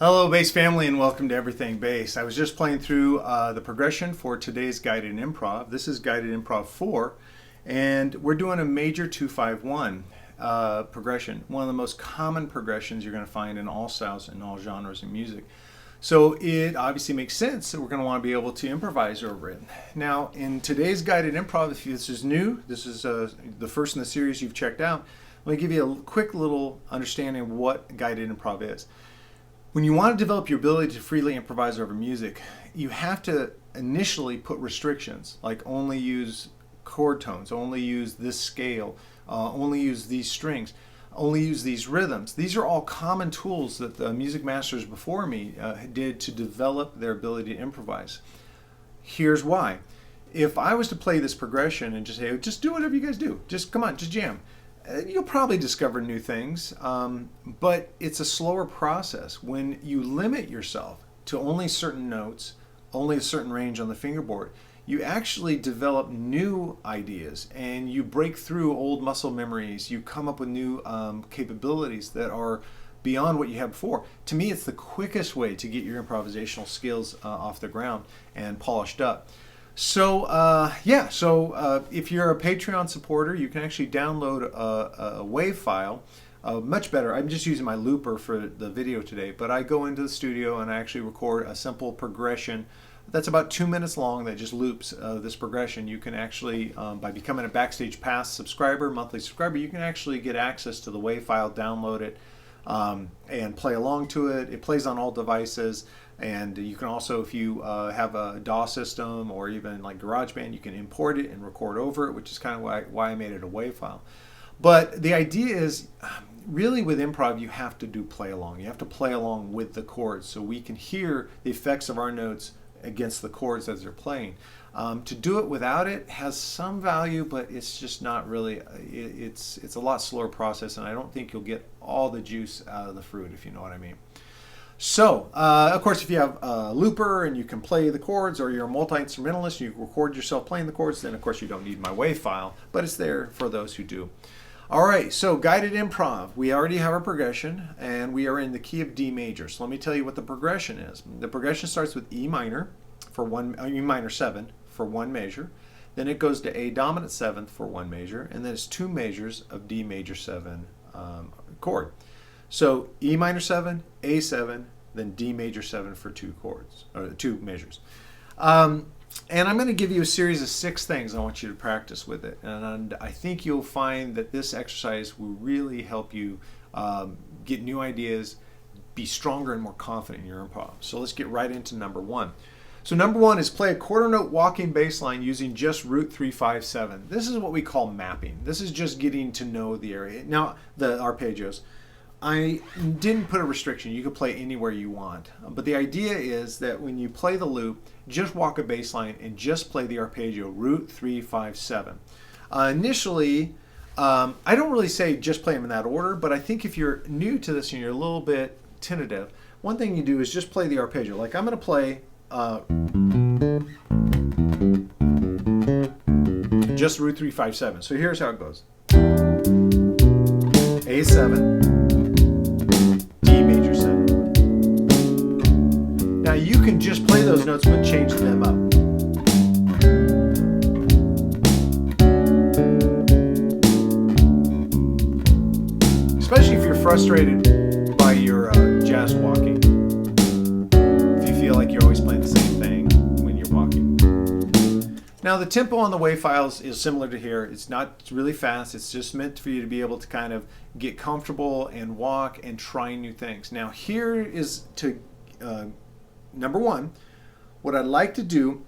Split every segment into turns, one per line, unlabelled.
Hello bass family and welcome to Everything Bass. I was just playing through the progression for today's guided improv. This is guided improv 4 and we're doing a major 2-5-1 progression. One of the most common progressions you're going to find in all styles and all genres of music. So it obviously makes sense that we're going to want to be able to improvise over it. Now in today's guided improv, if this is new, this is the first in the series you've checked out, let me give you a quick little understanding of what guided improv is. When you want to develop your ability to freely improvise over music, you have to initially put restrictions, like only use chord tones, only use this scale, only use these strings, only use these rhythms. These are all common tools that the music masters before me did to develop their ability to improvise. Here's why. If I was to play this progression and just say, just do whatever you guys do, just come on, just jam. You'll probably discover new things, but it's a slower process. When you limit yourself to only certain notes, only a certain range on the fingerboard, you actually develop new ideas and you break through old muscle memories. You come up with new capabilities that are beyond what you had before. To me, it's the quickest way to get your improvisational skills off the ground and polished up. So if you're a Patreon supporter, you can actually download a WAV file. Much better. I'm just using my looper for the video today, but I go into the studio and I actually record a simple progression that's about 2 minutes long that just loops this progression. You can actually, by becoming a Backstage Pass subscriber, monthly subscriber, you can actually get access to the WAV file, download it, and play along to it. It plays on all devices. And you can also, if you have a DAW system or even like GarageBand, you can import it and record over it, which is kind of why I made it a WAV file. But the idea is, really with improv, you have to do play along. You have to play along with the chords so we can hear the effects of our notes against the chords as they're playing. To do it without it has some value, but it's just not really, it's a lot slower process, and I don't think you'll get all the juice out of the fruit, if you know what I mean. So, of course, if you have a looper and you can play the chords, or you're a multi-instrumentalist, you record yourself playing the chords, then of course you don't need my WAV file, but it's there for those who do. All right, so guided improv. We already have our progression, and we are in the key of D major. So let me tell you what the progression is. The progression starts with E minor E minor 7 for one measure. Then it goes to A dominant 7th for one measure, and then it's 2 measures of D major 7 chord. So E minor 7, A7, then D major 7 for 2 chords, or 2 measures. And I'm going to give you a series of 6 things I want you to practice with it. And I think you'll find that this exercise will really help you get new ideas, be stronger and more confident in your improv. So let's get right into number 1. So number 1 is play a quarter note walking bass line using just root 3, 5, 7. This is what we call mapping. This is just getting to know the area. Now, the arpeggios. I didn't put a restriction. You can play anywhere you want. But the idea is that when you play the loop, just walk a bass line and just play the arpeggio, root 3, 5, 7. Initially, I don't really say just play them in that order, but I think if you're new to this and you're a little bit tentative, one thing you do is just play the arpeggio. Like I'm going to play just root 3, 5, 7. So here's how it goes. A7. Now you can just play those notes but change them up. Especially if you're frustrated by your jazz walking. If you feel like you're always playing the same thing when you're walking. Now the tempo on the WAV files is similar to here. It's not really fast. It's just meant for you to be able to kind of get comfortable and walk and try new things. Now here is to number 1, what I'd like to do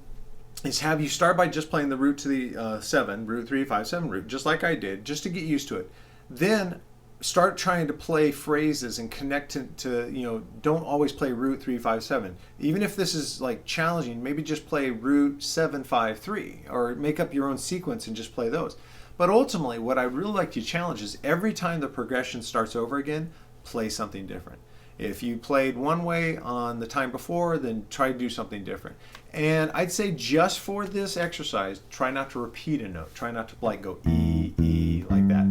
is have you start by just playing the root to the 7, root 3, 5, 7 root, just like I did, just to get used to it. Then start trying to play phrases and connect to don't always play root 3, 5, 7. Even if this is like challenging, maybe just play root 7, 5, 3, or make up your own sequence and just play those. But ultimately, what I really like to challenge is every time the progression starts over again, play something different. If you played one way on the time before, then try to do something different. And I'd say just for this exercise, try not to repeat a note. Try not to like go E, E, like that.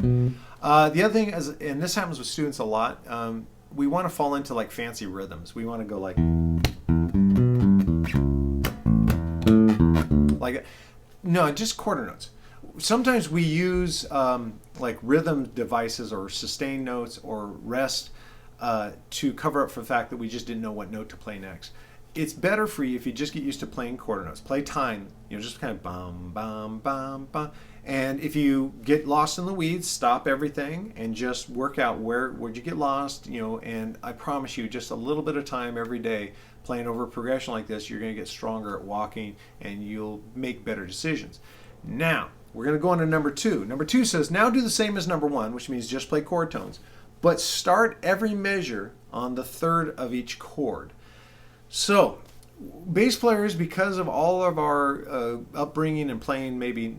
The other thing is, and this happens with students a lot, we want to fall into like fancy rhythms. We want to go like no, just quarter notes. Sometimes we use like rhythm devices or sustain notes or rest to cover up for the fact that we just didn't know what note to play next. It's better for you if you just get used to playing quarter notes. Play time, just kind of bum, bum, bum, bum. And if you get lost in the weeds, stop everything and just work out where'd you get lost, and I promise you, just a little bit of time every day playing over a progression like this, you're going to get stronger at walking and you'll make better decisions. Now, we're going to go on to number 2. Number 2 says, now do the same as number 1, which means just play chord tones, but start every measure on the third of each chord. So, bass players, because of all of our upbringing and playing maybe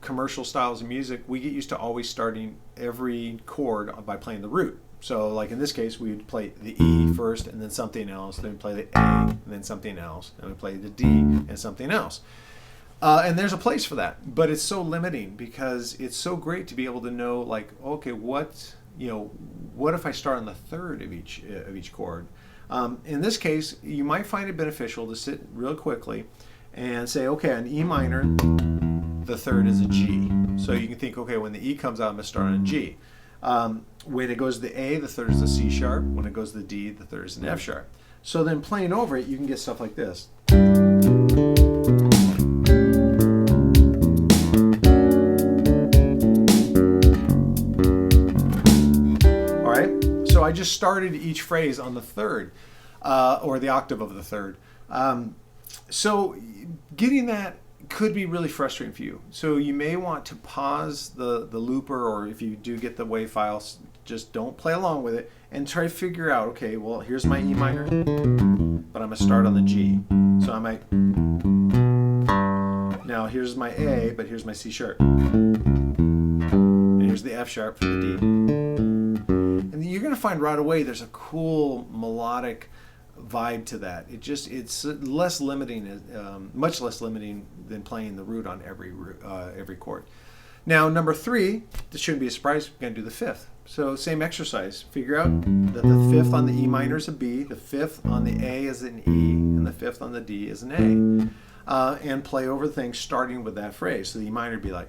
commercial styles of music, we get used to always starting every chord by playing the root. So like in this case, we would play the E first and then something else, then we play the A and then something else, and we play the D and something else. And there's a place for that, but it's so limiting because it's so great to be able to know, like, okay, what if I start on the third of each chord? In this case, you might find it beneficial to sit real quickly and say, okay, on E minor, the third is a G. So you can think, okay, when the E comes out, I'm going to start on a G. When it goes to the A, the third is a C sharp. When it goes to the D, the third is an F sharp. So then playing over it, you can get stuff like this. All right, so I just started each phrase on the third, or the octave of the third. So getting that could be really frustrating for you. So you may want to pause the looper, or if you do get the WAV files, just don't play along with it and try to figure out, okay, well, here's my E minor, but I'm going to start on the G. So I might, now here's my A, but here's my C sharp. And here's the F sharp for the D. And you're going to find right away there's a cool melodic vibe to that. It's less limiting, much less limiting than playing the root on every chord. Now number 3, this shouldn't be a surprise, we're going to do the 5th. So same exercise. Figure out that the 5th on the E minor is a B, the 5th on the A is an E, and the 5th on the D is an A. And play over things starting with that phrase. So the E minor would be like,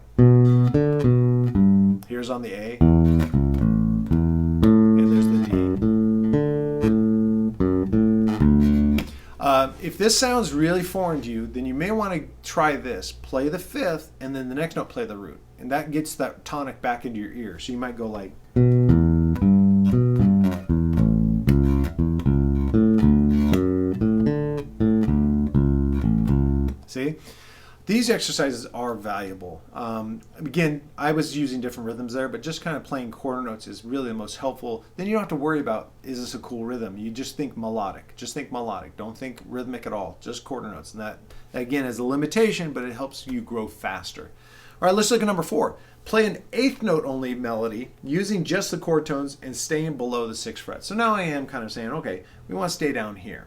here's on the A, and there's the D. If this sounds really foreign to you, then you may want to try this. Play the 5th, and then the next note, play the root. And that gets that tonic back into your ear. So you might go like, see? These exercises are valuable. Again, I was using different rhythms there, but just kind of playing quarter notes is really the most helpful. Then you don't have to worry about, is this a cool rhythm? You just think melodic. Just think melodic. Don't think rhythmic at all. Just quarter notes. And that, again, is a limitation, but it helps you grow faster. All right, let's look at number 4. Play an 8th note only melody using just the chord tones and staying below the 6th fret. So now I am kind of saying, okay, we want to stay down here.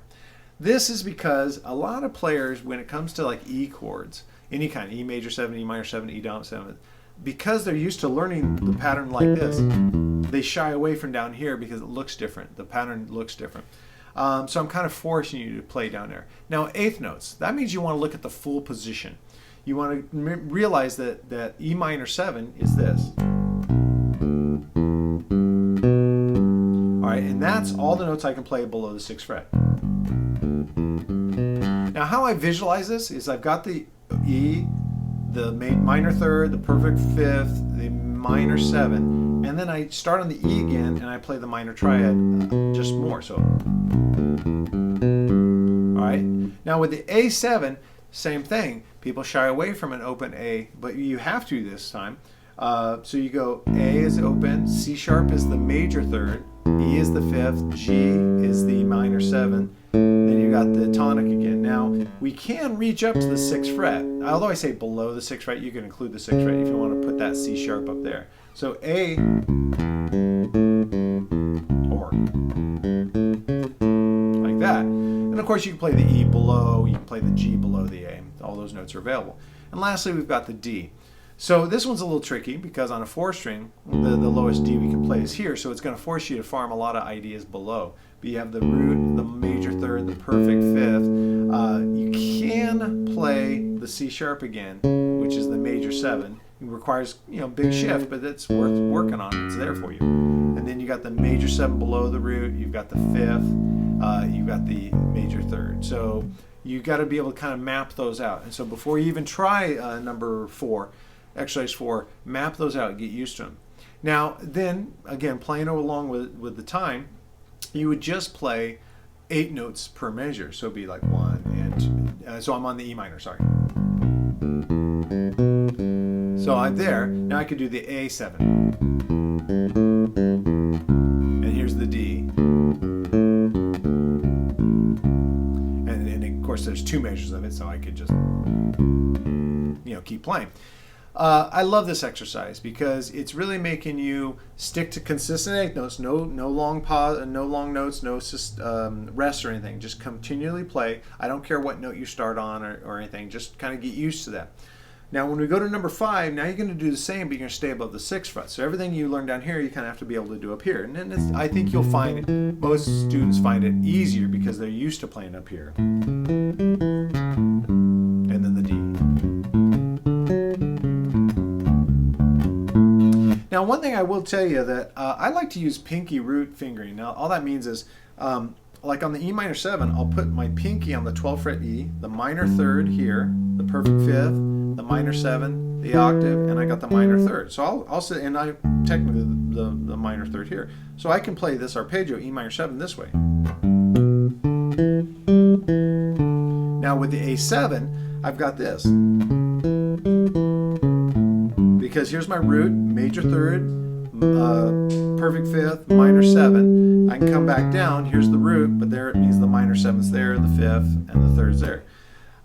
This is because a lot of players, when it comes to like E chords, any kind, E major 7, E minor 7, E dominant 7, because they're used to learning the pattern like this, they shy away from down here because it looks different. The pattern looks different. So I'm kind of forcing you to play down there. Now 8th notes, that means you want to look at the full position. You want to realize that E minor 7 is this. All right, and that's all the notes I can play below the 6th fret. Now how I visualize this is I've got the E, the minor 3rd, the perfect 5th, the minor 7, and then I start on the E again and I play the minor triad just more. So, all right. Now with the A7, same thing. People shy away from an open A, but you have to this time. So you go, A is open, C sharp is the major 3rd, E is the 5th, G is the minor 7, then you got the tonic again. Now, we can reach up to the 6th fret. Although I say below the 6th fret, you can include the 6th fret if you want to put that C sharp up there. So A, or like that. And of course you can play the E below, you can play the G below the A. All those notes are available. And lastly, we've got the D. So this one's a little tricky because on a 4-string, the lowest D we can play is here, so it's going to force you to farm a lot of ideas below. But you have the root, the major third, the perfect fifth. You can play the C sharp again, which is the major 7. It requires, big shift, but it's worth working on. It's there for you. And then you got the major 7 below the root. You've got the fifth. You've got the major third. So you got to be able to kind of map those out. And so before you even try number 4, exercise 4, map those out, get used to them. Now, then, again, playing along with the time, you would just play 8 notes per measure. So it'd be like 1 and 2. So I'm on the E minor, sorry. So I'm there. Now I could do the A7. And here's the D. And of course, there's 2 measures of it, so I could just, keep playing. I love this exercise because it's really making you stick to consistent 8 notes, no long pause, no long notes, no rest or anything. Just continually play. I don't care what note you start on or anything. Just kind of get used to that. Now, when we go to number 5, now you're going to do the same, but you're going to stay above the 6th fret. So everything you learn down here, you kind of have to be able to do up here. And then I think you'll find most students find it easier because they're used to playing up here. And then the D. Now, one thing I will tell you that I like to use pinky root fingering. Now, all that means is, like on the E minor 7, I'll put my pinky on the 12th fret E, the minor 3rd here, the perfect 5th, the minor 7, the octave, and I got the minor 3rd. So I'll sit, and I technically the minor 3rd here. So I can play this arpeggio E minor 7 this way. Now with the A7, I've got this. Because here's my root, major 3rd, perfect 5th, minor 7. I can come back down, here's the root, but there it means the minor 7's there, the 5th, and the 3rd's there.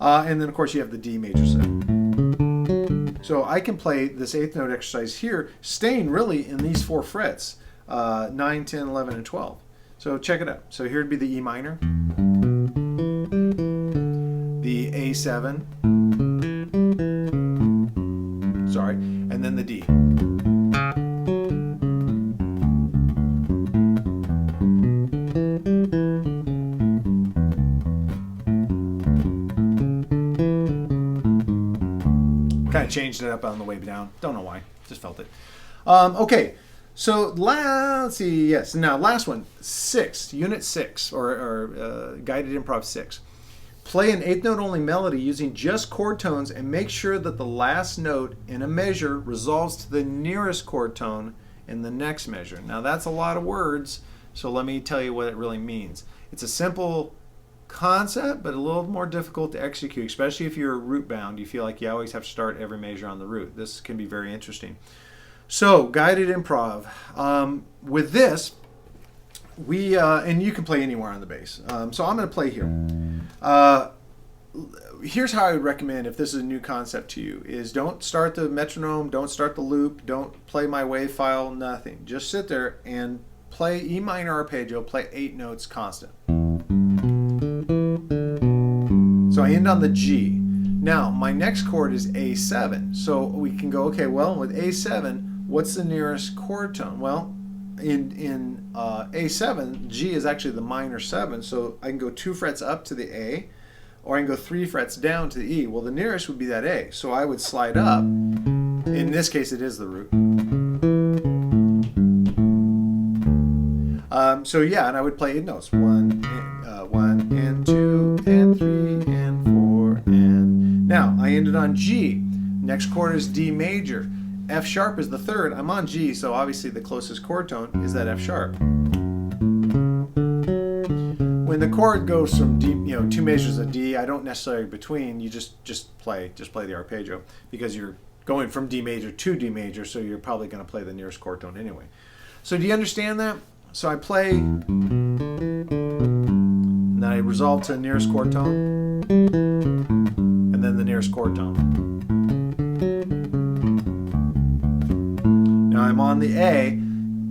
And then of course you have the D major 7. So I can play this 8th note exercise here, staying really in these 4 frets, 9, 10, 11, and 12. So check it out. So here would be the E minor, the A7, sorry, and then the D. Kind of changed it up on the way down. Don't know why. Just felt it. Okay. So let's see. Yes. Now last one. 6. Unit 6 or Guided Improv 6. Play an 8th note only melody using just chord tones and make sure that the last note in a measure resolves to the nearest chord tone in the next measure. Now that's a lot of words. So let me tell you what it really means. It's a simple concept, but a little more difficult to execute, especially if you're root bound. You feel like you always have to start every measure on the root. This can be very interesting. So, guided improv. With this, we and you can play anywhere on the bass. So I'm going to play here. Here's how I would recommend, if this is a new concept to you, is don't start the metronome, don't start the loop, don't play my wave file, nothing. Just sit there and play E minor arpeggio, play 8 notes constant. So I end on the G. Now, my next chord is A7. So we can go, okay, well, with A7, what's the nearest chord tone? Well, in A7, G is actually the minor 7, so I can go 2 frets up to the A, or I can go 3 frets down to the E. Well, the nearest would be that A, so I would slide up. In this case, it is the root. So yeah, and I would play 8 notes. 1 and 2 and 3 and 4 and... Now, I ended on G. Next chord is D major. F sharp is the 3rd. I'm on G, so obviously the closest chord tone is that F sharp. When the chord goes from D, 2 measures of D, I don't necessarily between. You just play the arpeggio because you're going from D major to D major, so you're probably going to play the nearest chord tone anyway. So do you understand that? So I play, and then I resolve to the nearest chord tone, and then the nearest chord tone. Now I'm on the A.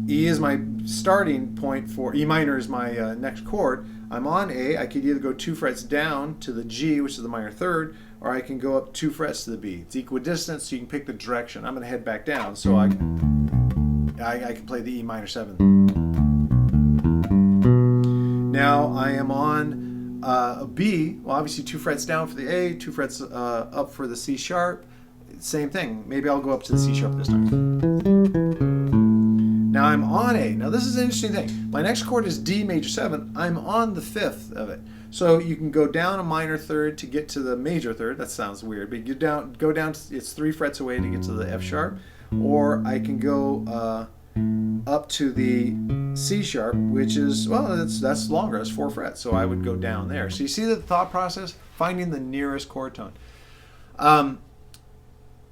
E is my starting point for E minor is my next chord. I'm on A. I could either go 2 frets down to the G, which is the minor third, or I can go up 2 frets to the B. It's equidistant, so you can pick the direction. I'm going to head back down, so I can play the E minor 7. Now I am on a B. Well, obviously 2 frets down for the A, 2 frets up for the C sharp. Same thing. Maybe I'll go up to the C sharp this time. Now I'm on A. Now this is an interesting thing. My next chord is D major 7. I'm on the 5th of it. So you can go down a minor third to get to the major third. That sounds weird, but you go down. It's 3 frets away to get to the F sharp, or I can go up to the C sharp, which is, well, that's longer. That's 4 frets. So I would go down there. So you see the thought process, finding the nearest chord tone.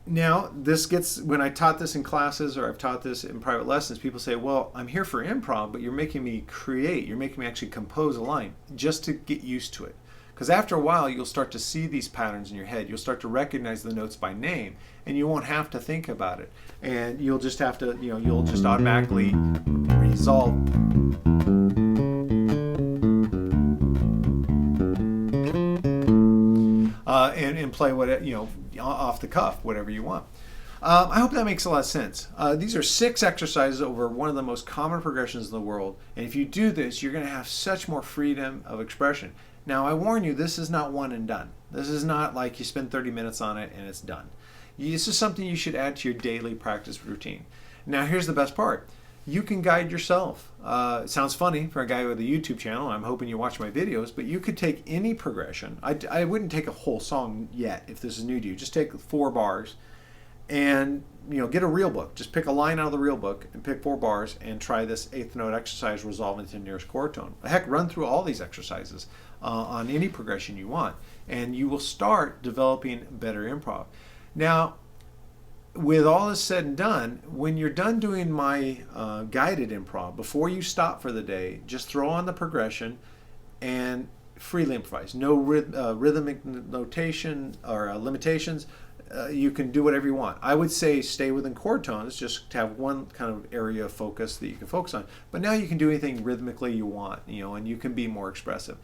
Now, this gets, when I taught this in classes or I've taught this in private lessons, people say, well, I'm here for improv, but you're making me create. You're making me actually compose a line just to get used to it. Because after a while, you'll start to see these patterns in your head. You'll start to recognize the notes by name, and you won't have to think about it. And you'll just have to, you'll just automatically resolve. And play what off the cuff, whatever you want. I hope that makes a lot of sense. These are 6 exercises over one of the most common progressions in the world, and if you do this, you're going to have such more freedom of expression. Now, I warn you, this is not one and done. This is not like you spend 30 minutes on it and it's done. This is something you should add to your daily practice routine. Now, here's the best part. You can guide yourself. It sounds funny for a guy with a YouTube channel. I'm hoping you watch my videos, but you could take any progression. I wouldn't take a whole song yet if this is new to you. Just take 4 bars and get a real book. Just pick a line out of the real book and pick 4 bars and try this 8th note exercise, resolving to the nearest chord tone. Heck, run through all these exercises on any progression you want, and you will start developing better improv. Now, with all this said and done, when you're done doing my guided improv, before you stop for the day, just throw on the progression and freely improvise. No rhythmic notation or limitations. You can do whatever you want. I would say stay within chord tones, just to have one kind of area of focus that you can focus on. But now you can do anything rhythmically you want, and you can be more expressive.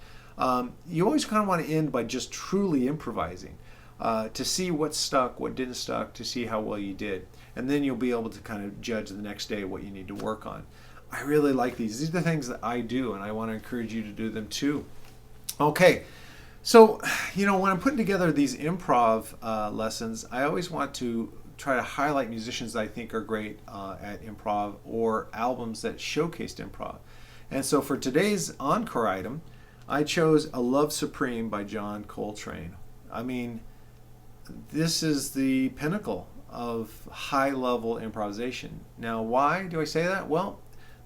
You always kind of want to end by just truly improvising. To see what stuck, what didn't stuck, to see how well you did. And then you'll be able to kind of judge the next day what you need to work on. I really like these. These are the things that I do, and I want to encourage you to do them too. Okay, so, when I'm putting together these improv lessons, I always want to try to highlight musicians that I think are great at improv, or albums that showcased improv. And so for today's Encore Item, I chose A Love Supreme by John Coltrane. I mean, this is the pinnacle of high-level improvisation. Now, why do I say that? Well,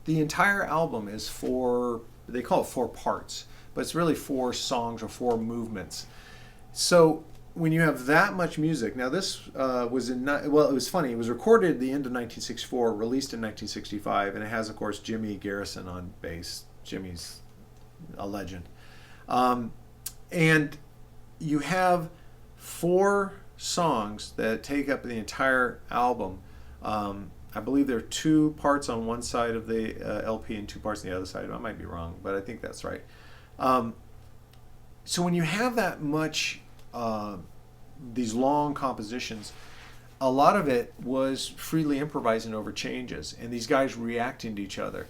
the entire album is they call it 4 parts, but it's really 4 songs or 4 movements. So when you have that much music, now this was it was funny. It was recorded at the end of 1964, released in 1965, and it has, of course, Jimmy Garrison on bass. Jimmy's a legend. And you have 4 songs that take up the entire album. I believe there are 2 parts on one side of the LP and 2 parts on the other side. I might be wrong, but I think that's right. So when you have that much, these long compositions, a lot of it was freely improvising over changes and these guys reacting to each other.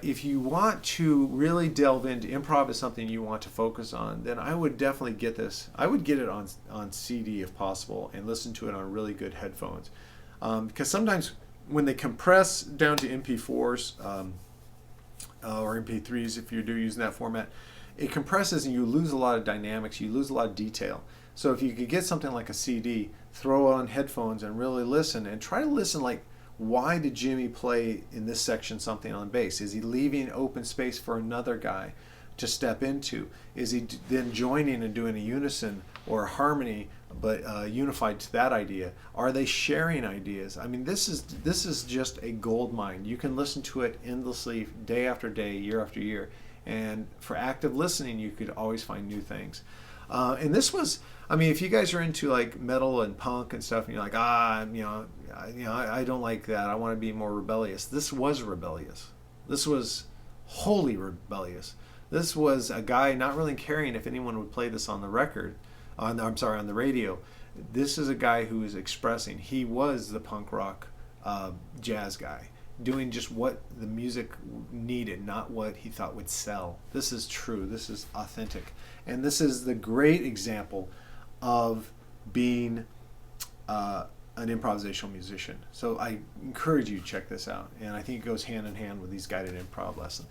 If you want to really delve into improv as something you want to focus on, then I would definitely get this. I would get it on CD if possible and listen to it on really good headphones. Because sometimes when they compress down to MP4s or MP3s, if you're using that format, it compresses and you lose a lot of dynamics, you lose a lot of detail. So if you could get something like a CD, throw it on headphones and really listen, and try to listen like, why did Jimmy play in this section something on bass? Is he leaving open space for another guy to step into? Is he then joining and doing a unison or a harmony, but unified to that idea? Are they sharing ideas? I mean, this is just a gold mine. You can listen to it endlessly, day after day, year after year. And for active listening, you could always find new things. And this was, I mean, if you guys are into like metal and punk and stuff, and you're like, I don't like that. I want to be more rebellious. This was rebellious. This was wholly rebellious. This was a guy not really caring if anyone would play this on the record, on the radio. This is a guy who is expressing. He was the punk rock jazz guy, doing just what the music needed, not what he thought would sell. This is true. This is authentic. And this is the great example of being an improvisational musician. So I encourage you to check this out. And I think it goes hand in hand with these guided improv lessons.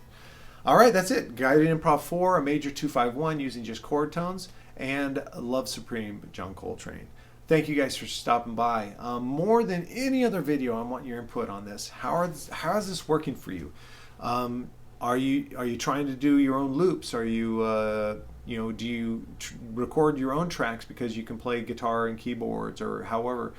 All right, that's it. Guided Improv 4, a major 2-5-1 using just chord tones, and Love Supreme, John Coltrane. Thank you guys for stopping by. More than any other video, I want your input on this. How is this working for you? Are you trying to do your own loops? Are you do you record your own tracks because you can play guitar and keyboards, or however?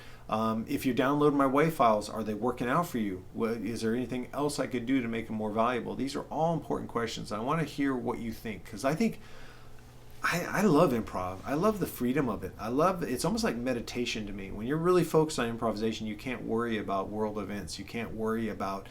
If you're downloading my WAV files, are they working out for you? Is there anything else I could do to make them more valuable? These are all important questions. I want to hear what you think, because I think I love improv. I love the freedom of it. It's almost like meditation to me. When you're really focused on improvisation, you can't worry about world events. You can't worry about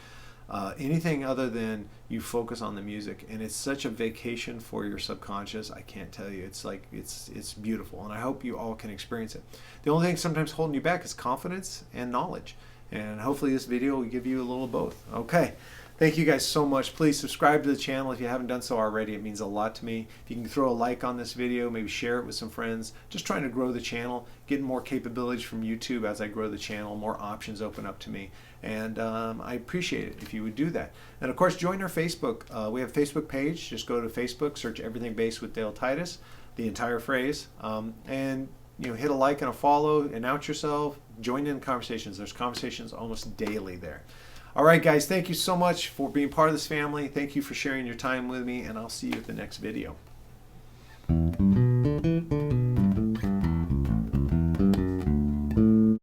anything other than you focus on the music, and it's such a vacation for your subconscious. I can't tell you. It's like it's beautiful, and I hope you all can experience it. The only thing sometimes holding you back is confidence and knowledge, and hopefully this video will give you a little of both. Okay, thank you guys so much. Please subscribe to the channel if you haven't done so already. It means a lot to me. If you can throw a like on this video, maybe share it with some friends. Just trying to grow the channel, getting more capabilities from YouTube as I grow the channel. More options open up to me, and I appreciate it if you would do that. And of course, join our Facebook. We have a Facebook page. Just go to Facebook, search Everything Bass with Dale Titus, the entire phrase, and hit a like and a follow, announce yourself, join in conversations. There's conversations almost daily there. All right, guys, thank you so much for being part of this family. Thank you for sharing your time with me, and I'll see you at the next video.